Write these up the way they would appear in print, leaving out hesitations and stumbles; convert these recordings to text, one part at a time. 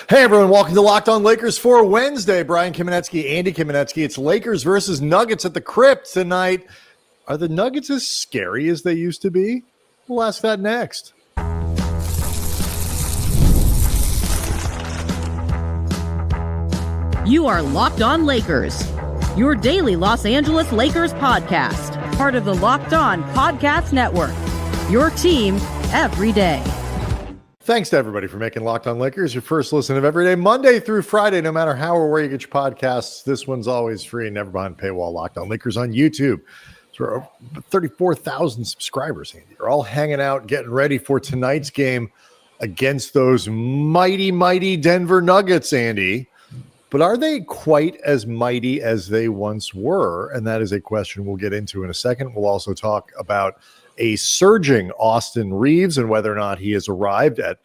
Hey everyone, welcome to Locked On Lakers for Wednesday. Brian Kamenetsky, Andy Kamenetsky. It's Lakers versus Nuggets at the Crypt tonight. Are the Nuggets as scary as they used to be? We'll ask that next. You are Locked On Lakers, your daily Los Angeles Lakers podcast, part of the Locked On Podcast Network, your team every day. Thanks to everybody for making Locked On Lakers your first listen of every day, Monday through Friday, no matter how or where you get your podcasts. This one's always free and never behind paywall. Locked On Lakers on YouTube. So we're over 34,000 subscribers, Andy. You're all hanging out, getting ready for tonight's game against those mighty, mighty Denver Nuggets, Andy. But are they quite as mighty as they once were? And that is a question we'll get into in a second. We'll also talk about a surging Austin Reaves and whether or not he has arrived at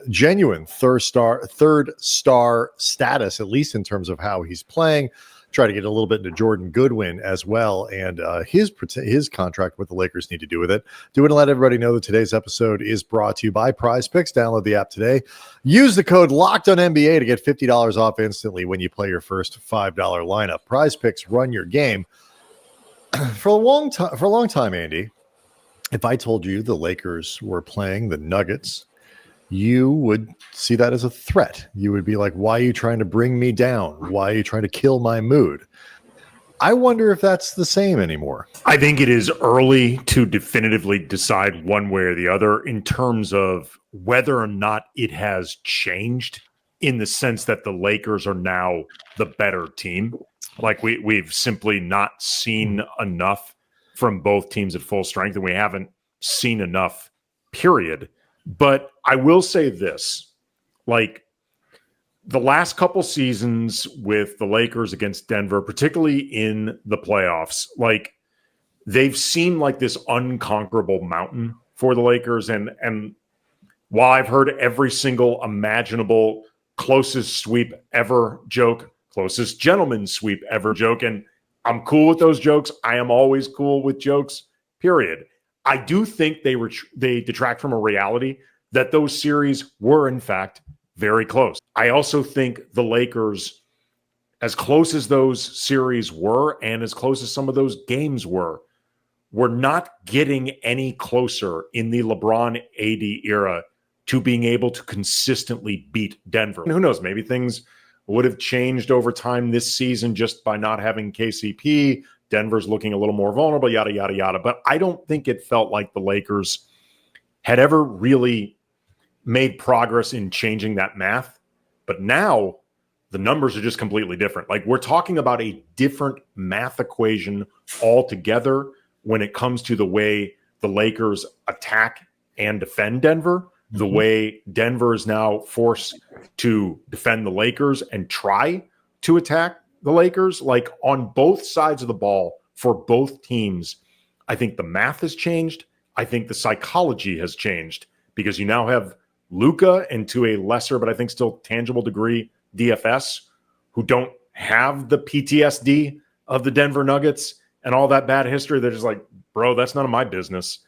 genuine third star status, at least in terms of how he's playing. Try to get a little bit into Jordan Goodwin as well, and his contract, what the Lakers need to do with it. Do want to let everybody know that today's episode is brought to you by Prize Picks. Download the app today. Use the code LOCKEDONNBA to get $50 off instantly when you play your first $5 lineup. Prize Picks, run your game. For a long time, Andy, if I told you the Lakers were playing the Nuggets, you would see that as a threat. You would be like, why are you trying to bring me down? Why are you trying to kill my mood? I wonder if that's the same anymore. I think it is early to definitively decide one way or the other in terms of whether or not it has changed in the sense that the Lakers are now the better team. Like we've simply not seen enough from both teams at full strength, and we haven't seen enough, period. But I will say this, like the last couple seasons with the Lakers against Denver, particularly in the playoffs, like they've seemed like this unconquerable mountain for the Lakers. And while I've heard every single imaginable closest sweep ever joke, closest gentleman sweep ever joke, and I'm cool with those jokes. I am always cool with jokes, period. I do think they detract from a reality that those series were, in fact, very close. I also think the Lakers, as close as those series were and as close as some of those games were not getting any closer in the LeBron AD era to being able to consistently beat Denver. And who knows, maybe things would have changed over time this season just by not having KCP. Denver's looking a little more vulnerable, yada, yada, yada. But I don't think it felt like the Lakers had ever really made progress in changing that math. But now the numbers are just completely different. Like we're talking about a different math equation altogether when it comes to the way the Lakers attack and defend Denver. The way Denver is now forced to defend the Lakers and try to attack the Lakers, like on both sides of the ball for both teams, I think the math has changed. I think the psychology has changed because you now have Luka and to a lesser, but I think still tangible degree, DFS, who don't have the PTSD of the Denver Nuggets and all that bad history. They're just like, bro, that's none of my business.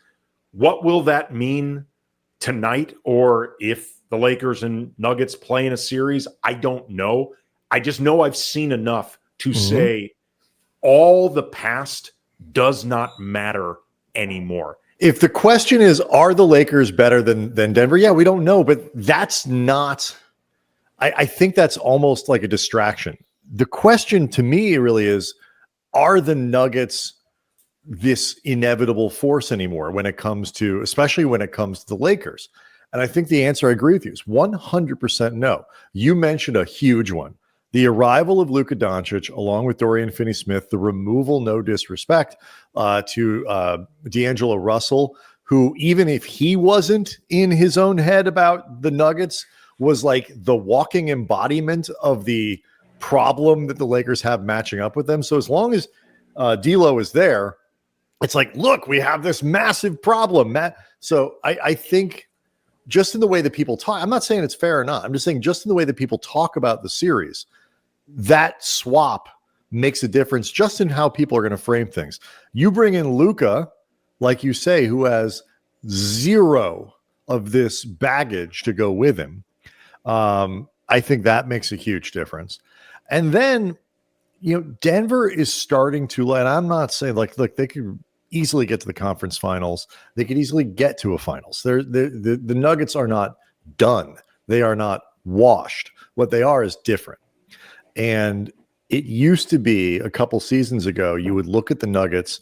What will that mean tonight, or if the Lakers and Nuggets play in a series? I don't know. I just know I've seen enough to say all the past does not matter anymore. If the question is, are the Lakers better than Denver? Yeah, we don't know, but that's not – I think that's almost like a distraction. The question to me really is, are the Nuggets this inevitable force anymore when it comes to – especially when it comes to the Lakers? And I think the answer, I agree with you, is 100% no. You mentioned a huge one. The arrival of Luka Doncic, along with Dorian Finney-Smith, the removal, no disrespect, to D'Angelo Russell, who, even if he wasn't in his own head about the Nuggets, was like the walking embodiment of the problem that the Lakers have matching up with them. So as long as D'Lo is there, it's like, look, we have this massive problem, Matt. So I think just in the way that people talk, I'm not saying it's fair or not. I'm just saying just in the way that people talk about the series, that swap makes a difference just in how people are going to frame things. You bring in Luka, like you say, who has zero of this baggage to go with him. I I think that makes a huge difference. And then, Denver is starting to let, I'm not saying look, they could easily get to the conference finals. They could easily get to a finals. The Nuggets are not done. They are not washed. What they are is different. And it used to be a couple seasons ago, you would look at the Nuggets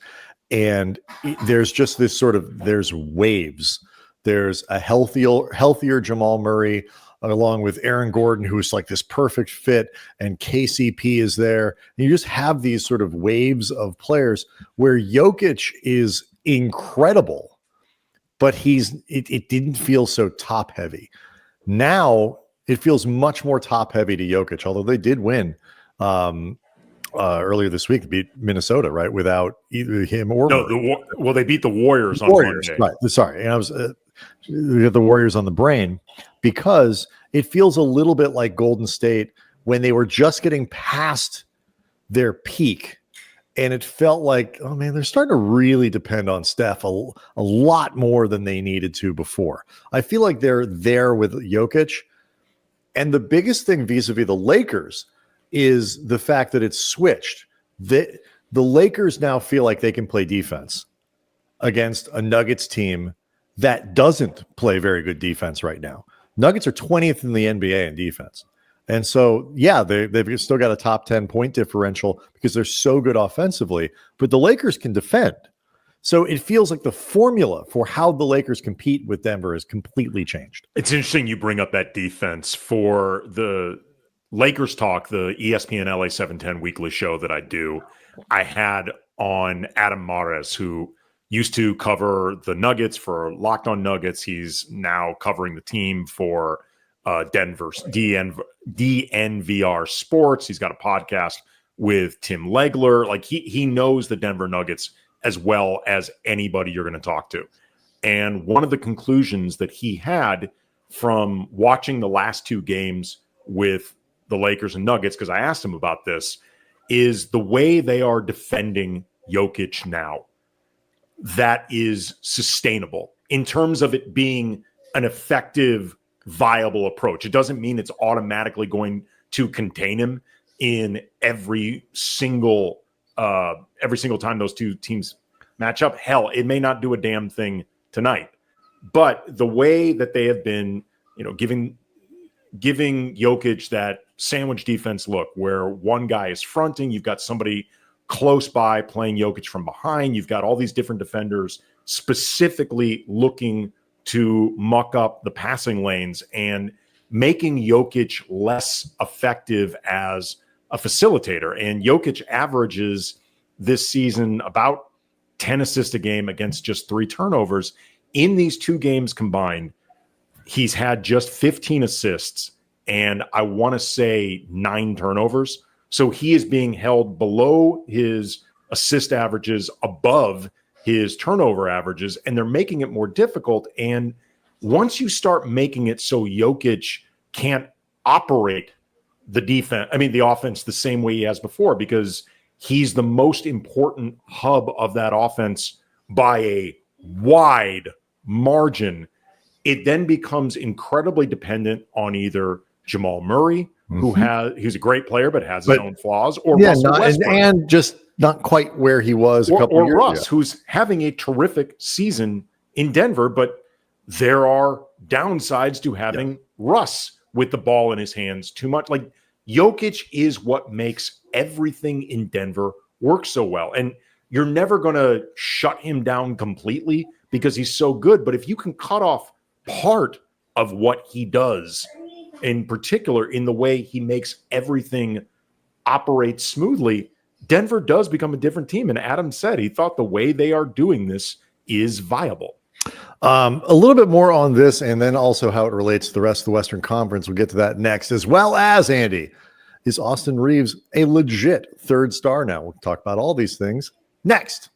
and there's just this there's waves. There's a healthier Jamal Murray, along with Aaron Gordon, who's like this perfect fit, and KCP is there. And you just have these sort of waves of players where Jokic is incredible, but it didn't feel so top heavy. Now it feels much more top heavy to Jokic, although they did win earlier this week, beat Minnesota, right? Without either him or they beat the Warriors on Monday. Right. Sorry, and I was we have the Warriors on the brain because it feels a little bit like Golden State when they were just getting past their peak, and it felt like, oh man, they're starting to really depend on Steph a lot more than they needed to before. I feel like they're there with Jokic, and the biggest thing vis-a-vis the Lakers is the fact that it's switched. The Lakers now feel like they can play defense against a Nuggets team that doesn't play very good defense right now. Nuggets are 20th in the NBA in defense. And so, yeah, they've still got a top 10 point differential because they're so good offensively, but the Lakers can defend. So it feels like the formula for how the Lakers compete with Denver has completely changed. It's interesting you bring up that defense. For the Lakers Talk, the ESPN LA 710 weekly show that I do, I had on Adam Mares, who used to cover the Nuggets for Locked On Nuggets. He's now covering the team for Denver's DNVR Sports. He's got a podcast with Tim Legler. Like he knows the Denver Nuggets as well as anybody you're going to talk to. And one of the conclusions that he had from watching the last two games with the Lakers and Nuggets, because I asked him about this, is the way they are defending Jokic now. That is sustainable in terms of it being an effective, viable approach. It doesn't mean it's automatically going to contain him in every single time those two teams match up. Hell, it may not do a damn thing tonight. But the way that they have been, giving Jokic that sandwich defense look, where one guy is fronting, you've got somebody close by playing Jokic from behind. You've got all these different defenders specifically looking to muck up the passing lanes and making Jokic less effective as a facilitator. And Jokic averages this season about 10 assists a game against just 3 turnovers. In these 2 games combined, he's had just 15 assists and I want to say 9 turnovers. So he is being held below his assist averages, above his turnover averages, and they're making it more difficult. And once you start making it so Jokic can't operate the offense the same way he has before, because he's the most important hub of that offense by a wide margin, it then becomes incredibly dependent on either Jamal Murray, who's a great player but has his own flaws, or Russell Westbrook, and just not quite where he was a couple years Russ, ago. Who's having a terrific season in Denver, but there are downsides to having Russ with the ball in his hands too much. Like, Jokic is what makes everything in Denver work so well. And you're never going to shut him down completely because he's so good. But if you can cut off part of what he does, in particular in the way he makes everything operate smoothly, Denver does become a different team. And Adam said he thought the way they are doing this is viable. A little bit more on this, and then also how it relates to the rest of the Western Conference. We'll get to that next, as well as, Andy, is Austin Reaves a legit third star now? We'll talk about all these things next.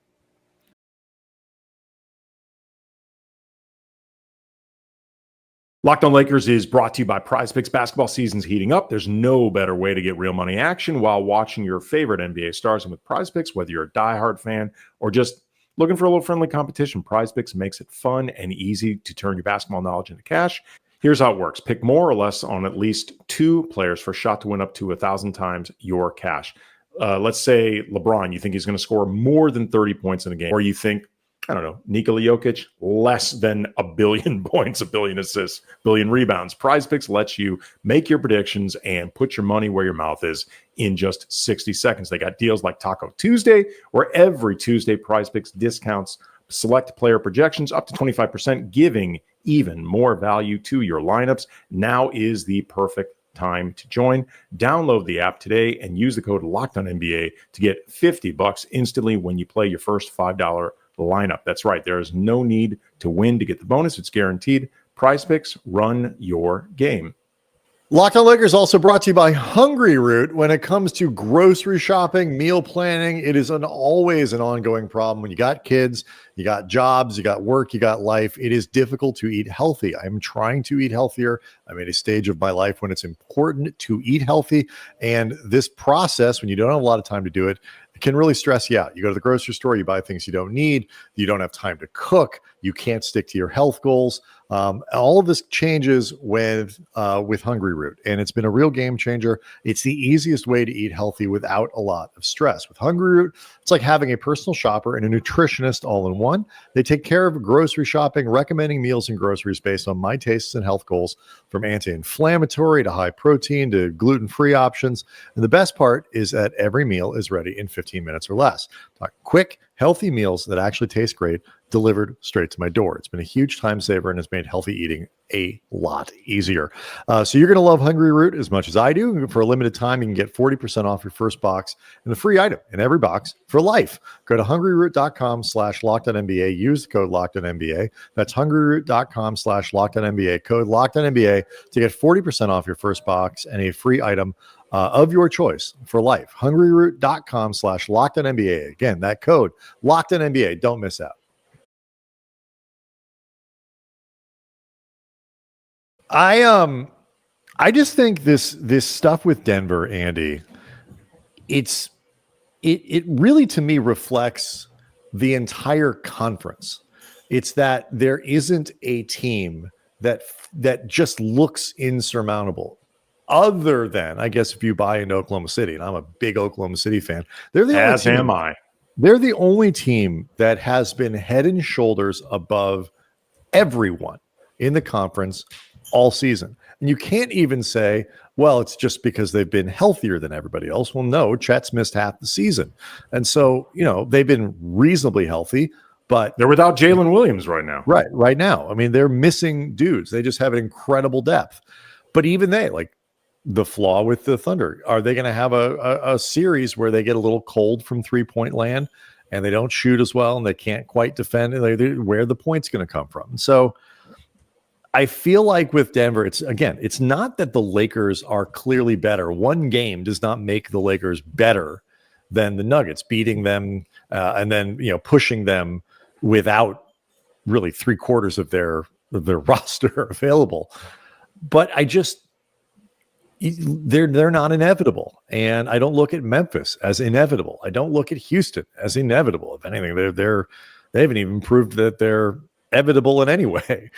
Locked On Lakers is brought to you by PrizePicks. Basketball season's heating up. There's no better way to get real money action while watching your favorite NBA stars. And with PrizePicks, whether you're a diehard fan or just looking for a little friendly competition, PrizePicks makes it fun and easy to turn your basketball knowledge into cash. Here's how it works. Pick more or less on at least 2 players for a shot to win up to 1,000 times your cash. Let's say LeBron, you think he's going to score more than 30 points in a game, or you think, I don't know, Nikola Jokic, less than 1 billion points, 1 billion assists, 1 billion rebounds. Prize Picks lets you make your predictions and put your money where your mouth is in just 60 seconds. They got deals like Taco Tuesday, where every Tuesday Prize Picks discounts select player projections up to 25%, giving even more value to your lineups. Now is the perfect time to join. Download the app today and use the code LOCKEDONNBA to get $50 instantly when you play your first $5 lineup. That's right. There is no need to win to get the bonus. It's guaranteed. Prize Picks, run your game. Locked On Lakers also brought to you by Hungry Root. When it comes to grocery shopping, meal planning, it is always an ongoing problem. When you got kids, you got jobs, you got work, you got life, it is difficult to eat healthy. I'm trying to eat healthier. I'm at a stage of my life when it's important to eat healthy. And this process, when you don't have a lot of time to do it, it can really stress you out. You go to the grocery store, you buy things you don't need, you don't have time to cook, you can't stick to your health goals. All of this changes with Hungry Root, and it's been a real game changer. It's the easiest way to eat healthy without a lot of stress. With Hungry Root, it's like having a personal shopper and a nutritionist all in one. They take care of grocery shopping, recommending meals and groceries based on my tastes and health goals, from anti-inflammatory to high protein to gluten-free options. And the best part is that every meal is ready in 15 minutes or less. Talk quick, healthy meals that actually taste great, delivered straight to my door. It's been a huge time saver and has made healthy eating a lot easier. So you're going to love Hungry Root as much as I do. For a limited time, you can get 40% off your first box and a free item in every box for life. Go to hungryroot.com/LockedOnNBA. Use the code LockedOnNBA. That's hungryroot.com/LockedOnNBA. Code LockedOnNBA to get 40% off your first box and a free item of your choice for life. hungryroot.com/LockedOnNBA. Again, that code LockedOnNBA. Don't miss out. I just think this stuff with Denver, Andy, it really to me reflects the entire conference. It's that there isn't a team that just looks insurmountable, other than, I guess, if you buy into Oklahoma City, and I'm a big Oklahoma City fan. They're the As only team, am I. They're the only team that has been head and shoulders above everyone in the conference all season. And you can't even say, well, it's just because they've been healthier than everybody else. Well, no, Chet's missed half the season. And so, they've been reasonably healthy, but they're without Jalen Williams right now. Right now. I mean, they're missing dudes. They just have an incredible depth. But even they, like the flaw with the Thunder, are they going to have a series where they get a little cold from 3-point land and they don't shoot as well and they can't quite defend where the point's going to come from? So I feel like with Denver, it's not that the Lakers are clearly better. One game does not make the Lakers better than the Nuggets, beating them and then pushing them without really 3/4 of their roster available. But they're not inevitable, and I don't look at Memphis as inevitable. I don't look at Houston as inevitable. If anything, they haven't even proved that they're inevitable in any way.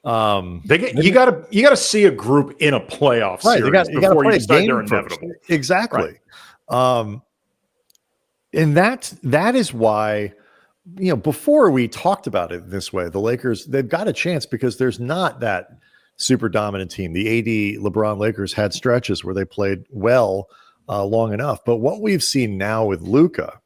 You gotta see a group in a playoff series before you decide they're inevitable. Exactly. Right. And that is why, before we talked about it this way, the Lakers, they've got a chance because there's not that super dominant team. The AD LeBron Lakers had stretches where they played well long enough. But what we've seen now with Luka,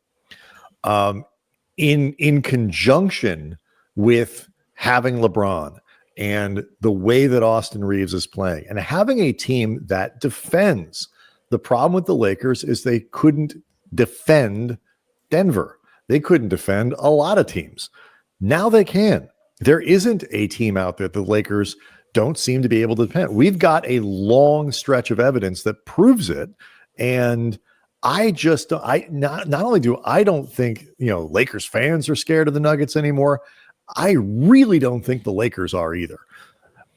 in conjunction with having LeBron and the way that Austin Reaves is playing and having a team that defends. The problem with the Lakers is they couldn't defend Denver. They couldn't defend a lot of teams. Now they can. There isn't a team out there the Lakers don't seem to be able to defend. We've got a long stretch of evidence that proves it. And not only do I don't think, Lakers fans are scared of the Nuggets anymore, I really don't think the Lakers are either.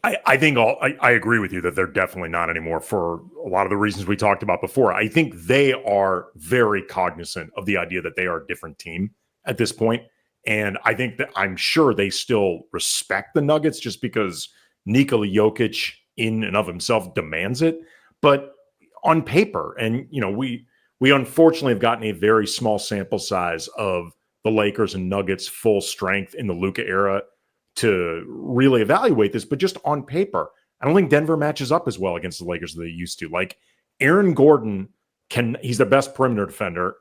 I think I agree with you that they're definitely not anymore for a lot of the reasons we talked about before. I think they are very cognizant of the idea that they are a different team at this point. And I think that I'm sure they still respect the Nuggets just because Nikola Jokic in and of himself demands it. But on paper, and we unfortunately have gotten a very small sample size of the Lakers and Nuggets full strength in the Luka era to really evaluate this, but just on paper, I don't think Denver matches up as well against the Lakers as they used to. Like Aaron Gordon he's the best perimeter defender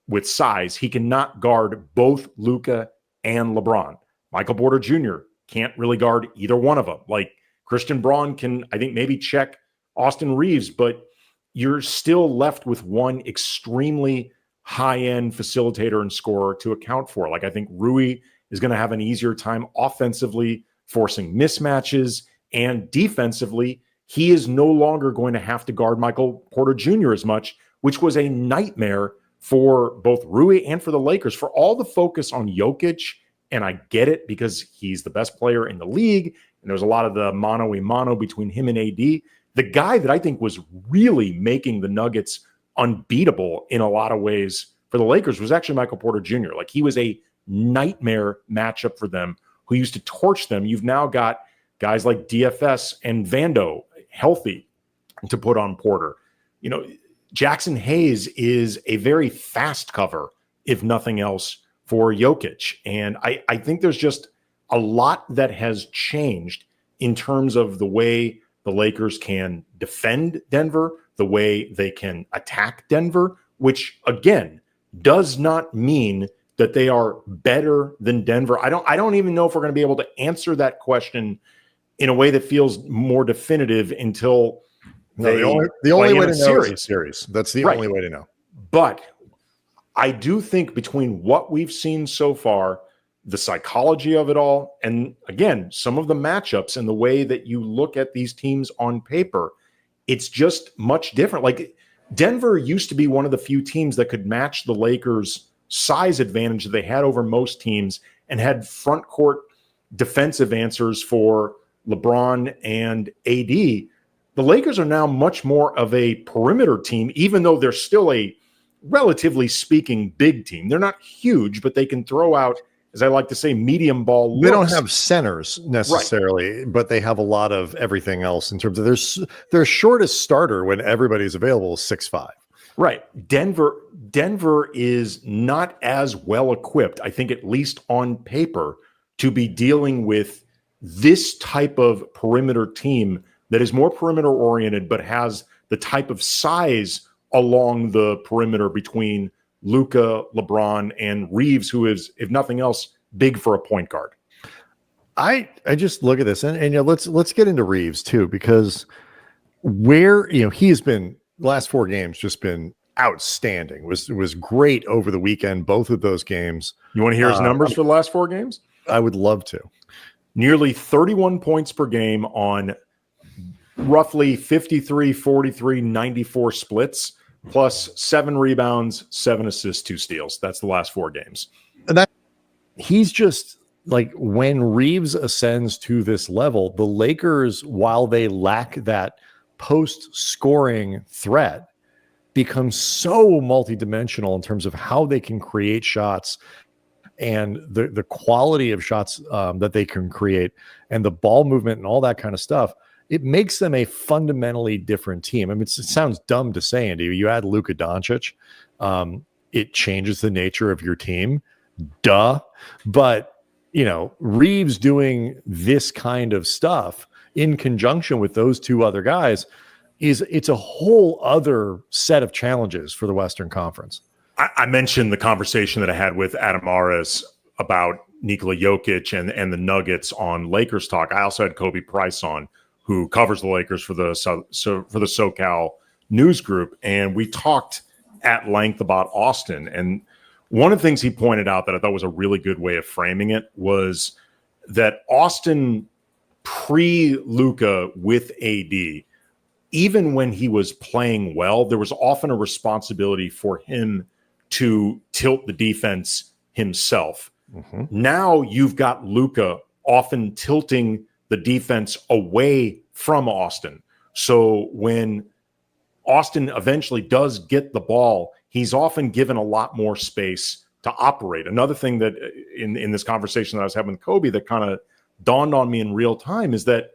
with size. He cannot guard both Luka and LeBron. Michael Porter Jr. can't really guard either one of them. Like Christian Braun can, I think, maybe check Austin Reaves, but you're still left with one extremely high-end facilitator and scorer to account for. Like I think Rui is going to have an easier time offensively forcing mismatches, and defensively, he is no longer going to have to guard Michael Porter Jr. as much, which was a nightmare for both Rui and for the Lakers. For all the focus on Jokic, and I get it because he's the best player in the league, and there's a lot of the mano-a-mano between him and AD. The guy that I think was really making the Nuggets unbeatable in a lot of ways for the Lakers was actually Michael Porter Jr. Like he was a nightmare matchup for them who used to torch them. You've now got guys like DFS and Vando healthy to put on Porter. Jackson Hayes is a very fast cover, if nothing else, for Jokic. And I think there's just a lot that has changed in terms of the way the Lakers can defend Denver, the way they can attack Denver, which, again, does not mean that they are better than Denver. I don't even know if we're going to be able to answer that question in a way that feels more definitive until the only way to know is a series. That's the only way to know. But I do think between what we've seen so far, the psychology of it all, and again, some of the matchups and the way that you look at these teams on paper, it's just much different. Like Denver used to be one of the few teams that could match the Lakers' size advantage that they had over most teams and had front court defensive answers for LeBron and AD. The Lakers are now much more of a perimeter team, even though they're still a relatively speaking big team. They're not huge, but they can throw out, as I like to say, medium ball looks. They don't have centers necessarily, but they have a lot of everything else in terms of their shortest starter when everybody's available is 6'5". Right. Denver is not as well equipped, I think, at least on paper, to be dealing with this type of perimeter team that is more perimeter oriented, but has the type of size along the perimeter between Luka, LeBron, and Reaves, who is, if nothing else, big for a point guard. I just look at this and let's get into Reaves too, because where he has been last 4 games just been outstanding. Was great over the weekend, both of those games. You want to hear his numbers for the last 4 games? I would love to. Nearly 31 points per game on roughly 53, 43, 94 splits, plus 7 rebounds, 7 assists, 2 steals. That's the last 4 games. And that he's just like, when Reaves ascends to this level, the Lakers, while they lack that post-scoring threat, become so multidimensional in terms of how they can create shots and the quality of shots that they can create and the ball movement and all that kind of stuff. It makes them a fundamentally different team. I mean, it sounds dumb to say, Andy. You add Luka Doncic, it changes the nature of your team. Duh. But, Reaves doing this kind of stuff in conjunction with those 2 other guys it's a whole other set of challenges for the Western Conference. I mentioned the conversation that I had with Adam Aras about Nikola Jokic and the Nuggets on Lakers Talk. I also had Kobe Price on, who covers the Lakers for the SoCal news group, and we talked at length about Austin. And one of the things he pointed out that I thought was a really good way of framing it was that Austin pre-Luka with AD, even when he was playing well, there was often a responsibility for him to tilt the defense himself. Mm-hmm. Now you've got Luka often tilting the defense away from Austin. So when Austin eventually does get the ball, he's often given a lot more space to operate. Another thing that in this conversation that I was having with Kobe that kind of dawned on me in real time is that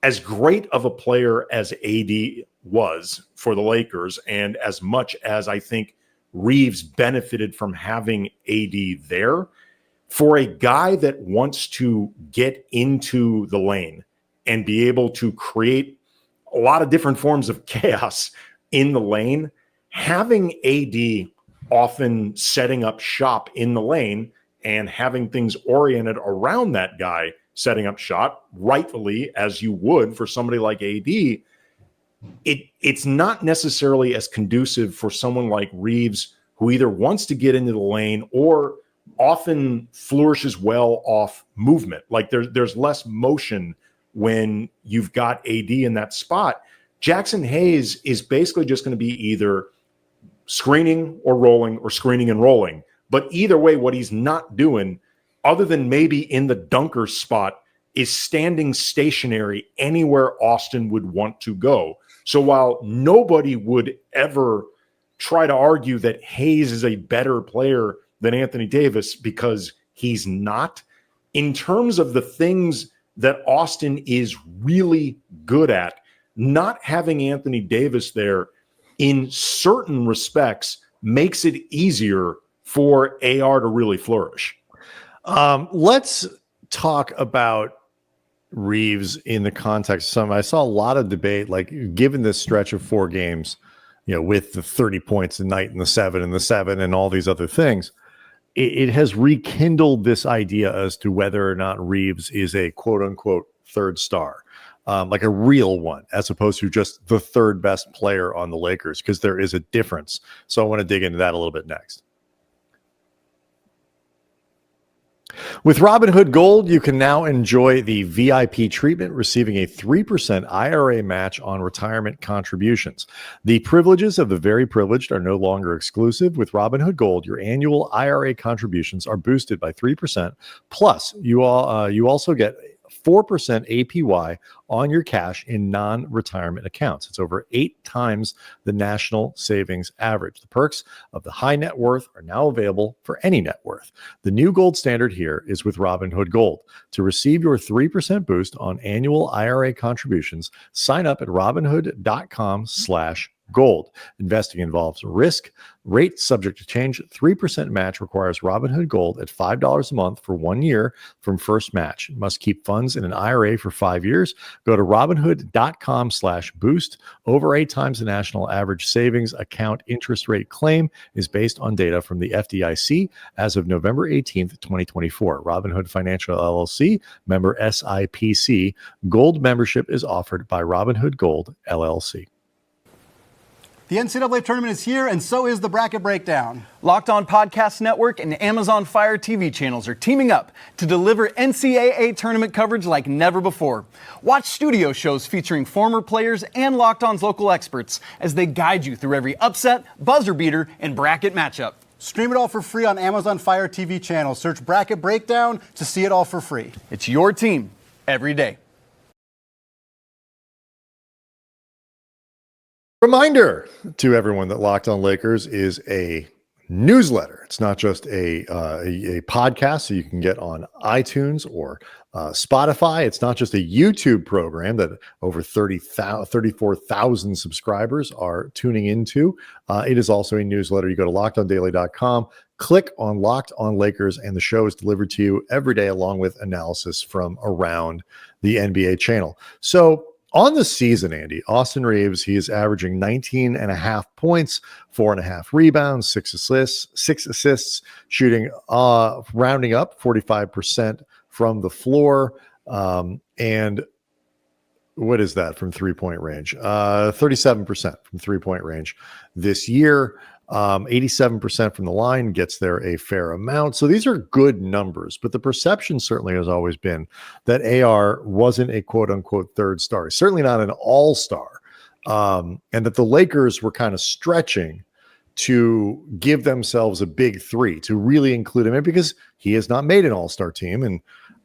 as great of a player as AD was for the Lakers, and as much as I think Reaves benefited from having AD there, for a guy that wants to get into the lane and be able to create a lot of different forms of chaos in the lane, having AD often setting up shop in the lane and having things oriented around that guy setting up shop, rightfully, as you would for somebody like AD, it's not necessarily as conducive for someone like Reaves, who either wants to get into the lane or often flourishes well off movement. Like there's less motion when you've got AD in that spot. Jackson Hayes is basically just going to be either screening or rolling or screening and rolling. But either way, what he's not doing, other than maybe in the dunker spot, is standing stationary anywhere Austin would want to go. So while nobody would ever try to argue that Hayes is a better player than Anthony Davis, because he's not, in terms of the things that Austin is really good at, not having Anthony Davis there in certain respects makes it easier for AR to really flourish. Let's talk about Reaves in the context of some. I saw a lot of debate, like given this stretch of 4 games, with the 30 points a night and the 7 and the 7 and all these other things, it has rekindled this idea as to whether or not Reaves is a quote unquote third star, like a real one, as opposed to just the third best player on the Lakers, because there is a difference. So I want to dig into that a little bit next. With Robinhood Gold, you can now enjoy the VIP treatment, receiving a 3% IRA match on retirement contributions. The privileges of the very privileged are no longer exclusive. With Robinhood Gold, your annual IRA contributions are boosted by 3%. Plus, you also get 4% APY on your cash in non-retirement accounts. It's over 8 times the national savings average. The perks of the high net worth are now available for any net worth. The new gold standard here is with Robinhood Gold. To receive your 3% boost on annual IRA contributions, sign up at robinhood.com/gold. Investing involves risk. Rate subject to change. 3% match requires Robinhood Gold at $5 a month for 1 year from first match. Must keep funds in an IRA for 5 years. Go to robinhood.com/boost. Over 8 times the national average savings account interest rate claim is based on data from the FDIC as of November 18th, 2024. Robinhood Financial LLC, member SIPC. Gold membership is offered by Robinhood Gold LLC. The NCAA tournament is here, and so is the Bracket Breakdown. Locked On Podcast Network and Amazon Fire TV channels are teaming up to deliver NCAA tournament coverage like never before. Watch studio shows featuring former players and Locked On's local experts as they guide you through every upset, buzzer beater, and bracket matchup. Stream it all for free on Amazon Fire TV channel. Search Bracket Breakdown to see it all for free. It's your team every day. Reminder to everyone that Locked On Lakers is a newsletter. It's not just a podcast so you can get on iTunes or Spotify. It's not just a YouTube program that over 34,000 subscribers are tuning into. It is also a newsletter. You go to lockedondaily.com, click on Locked On Lakers, and the show is delivered to you every day along with analysis from around the NBA channel. So on the season, Andy, Austin Reaves, he is averaging 19.5 points, 4.5 rebounds, 6 assists, shooting, rounding up 45% from the floor. And what is that from 3-point range? 37% from 3-point range this year. 87% from the line, gets there a fair amount. So these are good numbers, but the perception certainly has always been that AR wasn't a quote unquote third star, certainly not an all-star, and that the Lakers were kind of stretching to give themselves a big 3 to really include him in, because he has not made an all-star team, and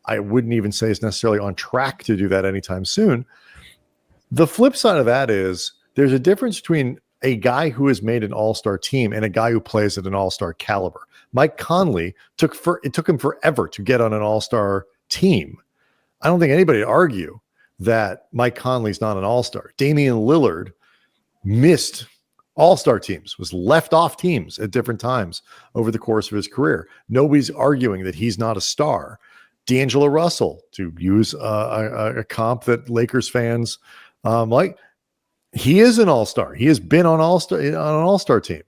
I wouldn't even say is necessarily on track to do that anytime soon. The flip side of that is there's a difference between a guy who has made an all-star team and a guy who plays at an all-star caliber. Mike Conley it took him forever to get on an all-star team. I don't think anybody would argue that Mike Conley's not an all-star. Damian Lillard missed all-star teams, was left off teams at different times over the course of his career. Nobody's arguing that he's not a star. D'Angelo Russell, to use a comp that Lakers fans like, he is an all-star. He has been on an all-star team.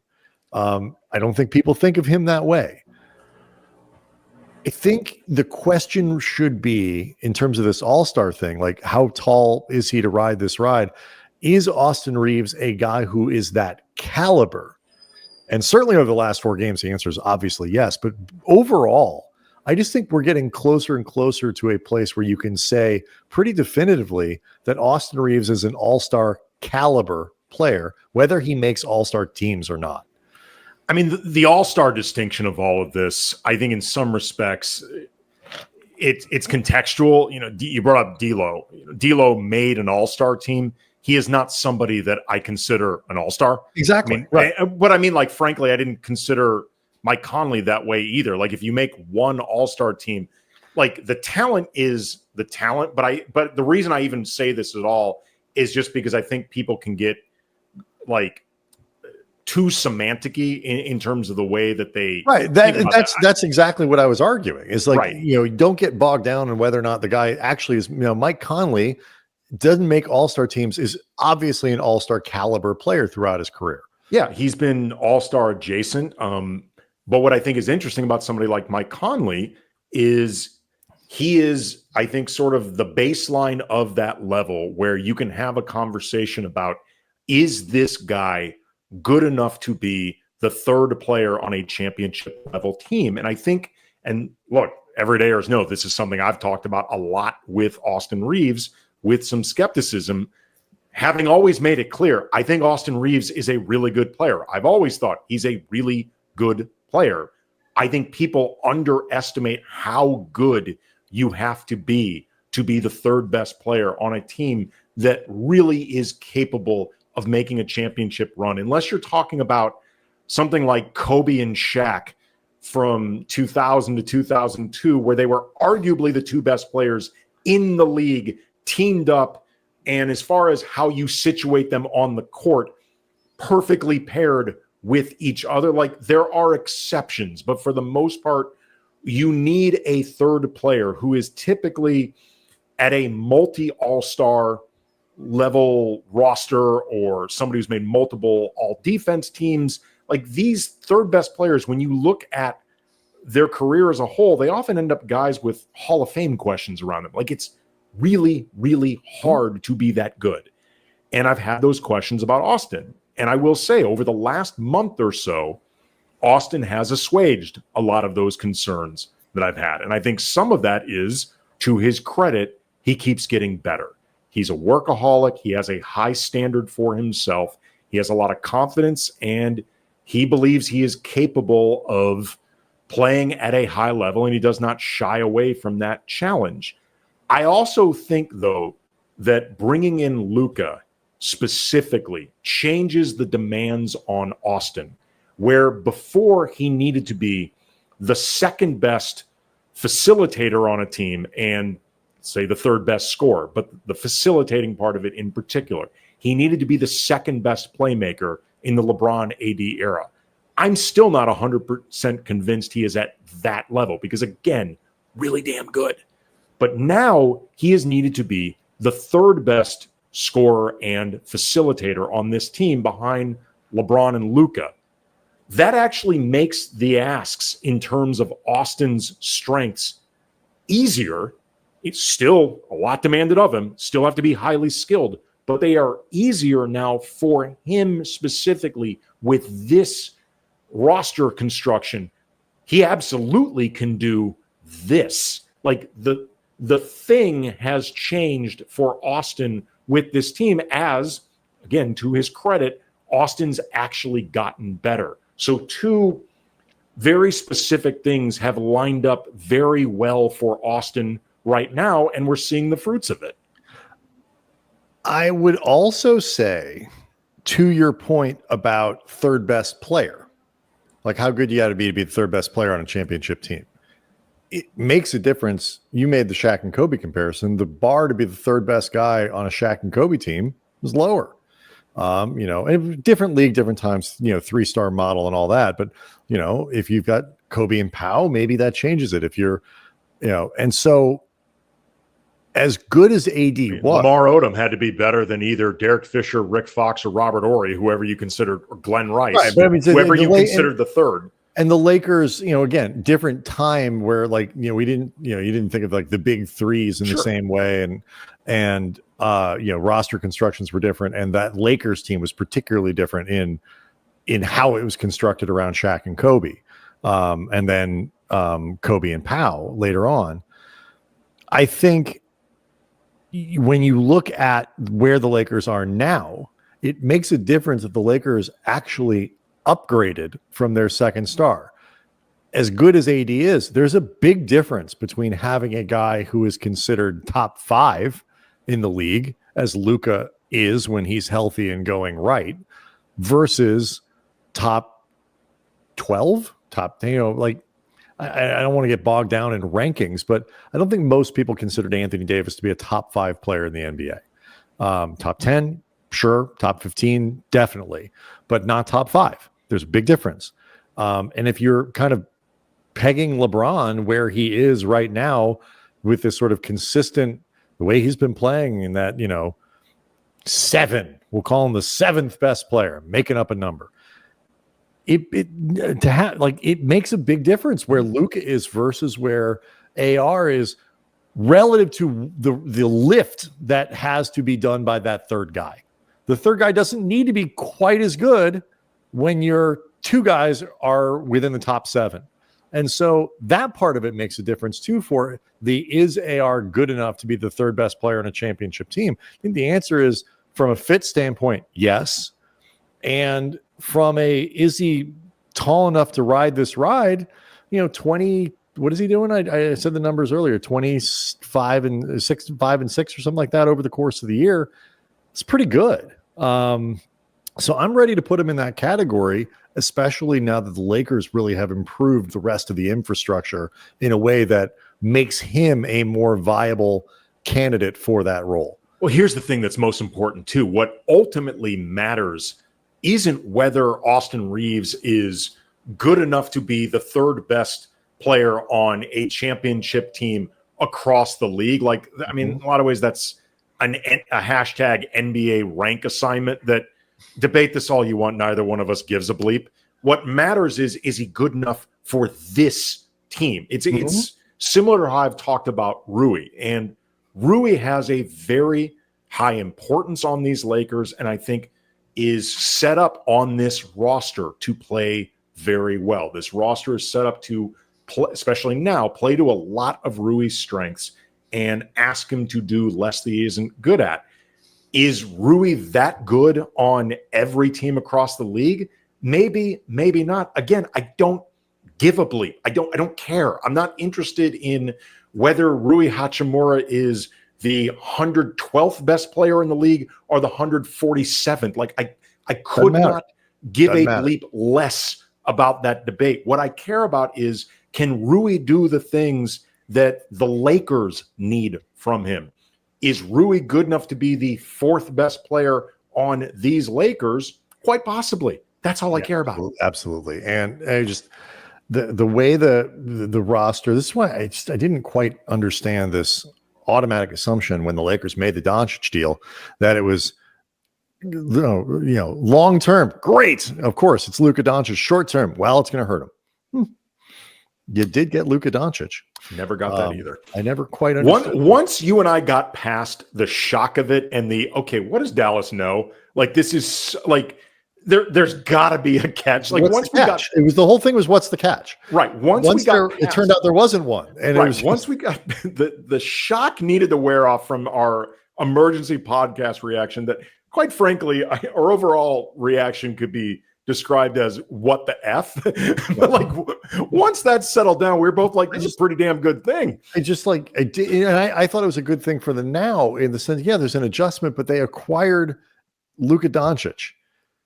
I don't think people think of him that way. I think the question should be, in terms of this all-star thing, like, how tall is he to ride this ride? Is Austin Reaves a guy who is that caliber? And certainly over the last 4 games, the answer is obviously yes. But overall, I just think we're getting closer and closer to a place where you can say pretty definitively that Austin Reaves is an all-star caliber player, whether he makes all-star teams or not. I mean, the all-star distinction of all of this, I think in some respects, it's contextual. You know, you brought up D'Lo. D'Lo made an all-star team. He is not somebody that I consider an all-star. Exactly. I mean, right. But I mean, like, frankly, I didn't consider Mike Conley that way either. Like, if you make one all-star team, like, the talent is the talent. But the reason I even say this at all is just because I think people can get, like, too semantic-y in terms of the way that they that's exactly what I was arguing. Is like, right. You know, don't get bogged down in whether or not the guy actually is, you know, Mike Conley doesn't make all-star teams, is obviously an all-star caliber player throughout his career. Yeah, he's been all-star adjacent. But what I think is interesting about somebody like Mike Conley is he is, I think, sort of the baseline of that level where you can have a conversation about, is this guy good enough to be the third player on a championship level team? And I think, and look, everydayers know this is something I've talked about a lot with Austin Reaves with some skepticism, having always made it clear, I think Austin Reaves is a really good player. I've always thought he's a really good player. I think people underestimate how good you have to be the third best player on a team that really is capable of making a championship run. Unless you're talking about something like Kobe and Shaq from 2000 to 2002, where they were arguably the 2 best players in the league, teamed up, and as far as how you situate them on the court, perfectly paired with each other. Like, there are exceptions, but for the most part, you need a third player who is typically at a multi-all-star level roster, or somebody who's made multiple all-defense teams. Like, these third best players, when you look at their career as a whole, they often end up guys with Hall of Fame questions around them. Like, it's really, really hard to be that good. And I've had those questions about Austin. And I will say, over the last month or so, Austin has assuaged a lot of those concerns that I've had. And I think some of that is, to his credit, he keeps getting better. He's a workaholic. He has a high standard for himself. He has a lot of confidence, and he believes he is capable of playing at a high level, and he does not shy away from that challenge. I also think, though, that bringing in Luka specifically changes the demands on Austin, where before he needed to be the second best facilitator on a team and, say, the third best scorer, but the facilitating part of it in particular, he needed to be the second best playmaker in the LeBron AD era. I'm still not 100% convinced he is at that level because, again, really damn good. But now he is needed to be the third best scorer and facilitator on this team behind LeBron and Luka. That actually makes the asks in terms of Austin's strengths easier. It's still a lot demanded of him, still have to be highly skilled, but they are easier now for him specifically with this roster construction. He absolutely can do this. Like, the thing has changed for Austin with this team as, again, to his credit, Austin's actually gotten better. So 2 very specific things have lined up very well for Austin right now, and we're seeing the fruits of it. I would also say, to your point about third best player, like how good you got to be the third best player on a championship team. it makes a difference. You made the Shaq and Kobe comparison. The bar to be the third best guy on a Shaq and Kobe team was lower. And different league, different times, 3-star model and all that. But, if you've got Kobe and Powell, maybe that changes it. If you're, and so as good as AD was, Lamar Odom had to be better than either Derek Fisher, Rick Fox, or Robert Horry, whoever you considered, or Glenn Rice, right, but I mean, whoever you considered the third. And the Lakers, again, different time where you didn't think of like the big threes in the same way. And roster constructions were different. And that Lakers team was particularly different in how it was constructed around Shaq and Kobe. And then Kobe and Powell later on. I think when you look at where the Lakers are now, it makes a difference if the Lakers actually upgraded from their second star. As good as AD is, there's a big difference between having a guy who is considered top 5 in the league, as Luka is when he's healthy and going right, versus top 12, I don't want to get bogged down in rankings, but I don't think most people considered Anthony Davis to be a top 5 player in the NBA. Top 10, sure. Top 15, definitely, but not top 5. There's a big difference. And if you're kind of pegging LeBron where he is right now with this sort of consistent, the way he's been playing in that, 7, we'll call him the 7th best player, making up a number. It makes a big difference where Luka is versus where AR is relative to the lift that has to be done by that third guy. The third guy doesn't need to be quite as good when your 2 guys are within the top 7. And so that part of it makes a difference too for is AR good enough to be the third best player on a championship team? I think the answer is, from a fit standpoint, yes. And from is he tall enough to ride this ride? 20, what is he doing? I said the numbers earlier, 25 and 6 or something like that over the course of the year. It's pretty good. So I'm ready to put him in that category, especially now that the Lakers really have improved the rest of the infrastructure in a way that makes him a more viable candidate for that role. Well, here's the thing that's most important too. What ultimately matters isn't whether Austin Reaves is good enough to be the third best player on a championship team across the league. In a lot of ways, that's a hashtag NBA rank assignment that debate this all you want. Neither one of us gives a bleep. What matters is he good enough for this team? It's similar to how I've talked about Rui. And Rui has a very high importance on these Lakers, and I think is set up on this roster to play very well. This roster is set up to play, especially now, play to a lot of Rui's strengths and ask him to do less that he isn't good at. Is Rui that good on every team across the league? Maybe, maybe not. Again, I don't give a bleep. I don't care. I'm not interested in whether Rui Hachimura is the 112th best player in the league or the 147th. I could not give a bleep less about that debate. What I care about is, can Rui do the things that the Lakers need from him? Is Rui good enough to be the 4th best player on these Lakers? Quite possibly. That's all I care about. Absolutely. And I just the way the roster, this is why I didn't quite understand this automatic assumption when the Lakers made the Doncic deal that it was long term. Great. Of course, it's Luka Doncic. Short term, well, it's going to hurt him. You did get Luka Doncic. Never got that either. I never quite understood. Once you and I got past the shock of it and what does Dallas know? This is there's got to be a catch. It was the whole thing was what's the catch? Right. It turned out there wasn't one. And once we got the shock needed to wear off from our emergency podcast reaction that, quite frankly, our overall reaction could be described as what the F. But once that settled down, we were both like, this is a pretty damn good thing. I thought it was a good thing for the now in the sense, there's an adjustment, but they acquired Luka Doncic.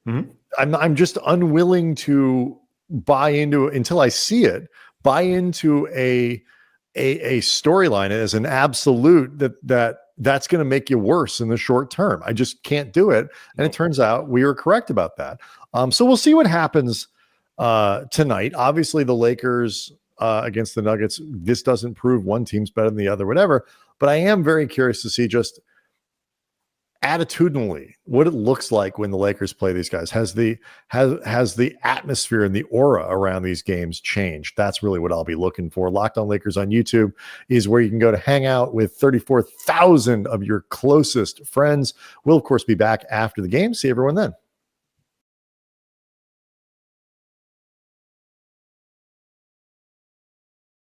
Mm-hmm. I'm just unwilling to buy into, until I see it, buy into a a storyline as an absolute that's going to make you worse in the short term. I just can't do it. And it turns out we were correct about that. So we'll see what happens tonight. Obviously, the Lakers against the Nuggets, this doesn't prove one team's better than the other, whatever. But I am very curious to see just attitudinally what it looks like when the Lakers play these guys. Has the atmosphere and the aura around these games changed? That's really what I'll be looking for. Locked On Lakers on YouTube is where you can go to hang out with 34,000 of your closest friends. We'll of course be back after the game. See everyone then.